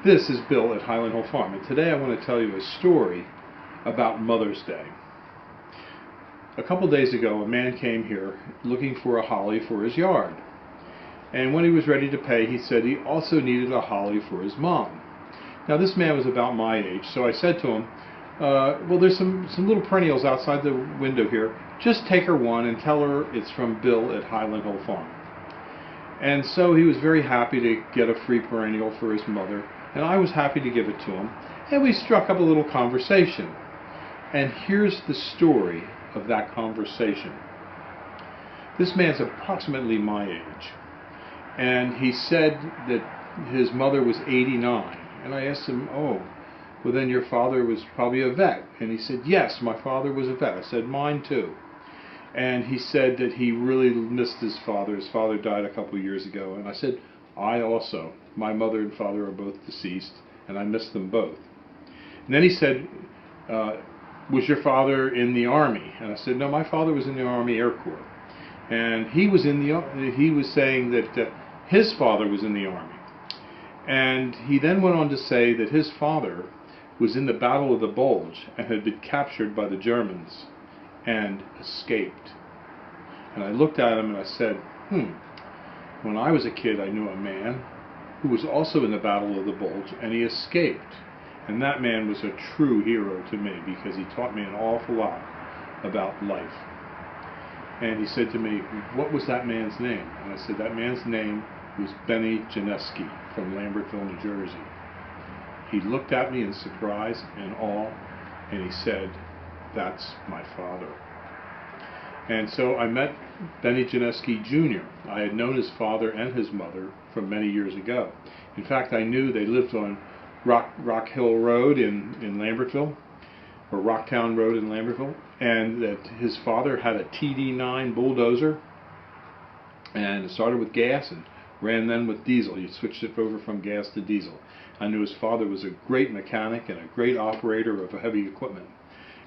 This is Bill at Highland Hill Farm, and today I want to tell you a story about Mother's Day. A couple days ago, a man came here looking for a holly for his yard. And when he was ready to pay, he said he also needed a holly for his mom. Now, this man was about my age, so I said to him, well, there's some little perennials outside the window here. Just take her one and tell her it's from Bill at Highland Hill Farm. And so he was very happy to get a free perennial for his mother, and I was happy to give it to him, and we struck up a little conversation. And here's the story of that conversation. This man's approximately my age, and he said that his mother was 89, and I asked him, oh, well then your father was probably a vet, and he said, yes, my father was a vet. I said, mine too. And he said that he really missed his father. His father died a couple of years ago. And I said, I also. My mother and father are both deceased, and I miss them both. And then he said, was your father in the Army? And I said, no, my father was in the Army Air Corps. And he was saying that his father was in the Army. And he then went on to say that his father was in the Battle of the Bulge and had been captured by the Germans and escaped. And I looked at him and I said, when I was a kid I knew a man who was also in the Battle of the Bulge and he escaped. And that man was a true hero to me because he taught me an awful lot about life. And he said to me, what was that man's name? And I said, that man's name was Benny Janeski from Lambertville, New Jersey. He looked at me in surprise and awe, and he said, that's my father. And so I met Benny Janeski Jr. I had known his father and his mother from many years ago. In fact, I knew they lived on Rock Hill Road in Lambertville, or Rocktown Road in Lambertville, and that his father had a TD9 bulldozer, and it started with gas and ran then with diesel. He switched it over from gas to diesel. I knew his father was a great mechanic and a great operator of heavy equipment.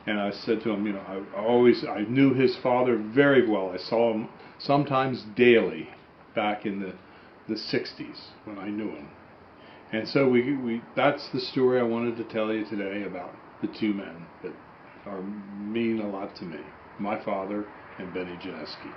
And I said to him, you know, I knew his father very well. I saw him sometimes daily back in the 60s when I knew him. And so that's the story I wanted to tell you today about the two men that mean a lot to me, my father and Benny Janeski.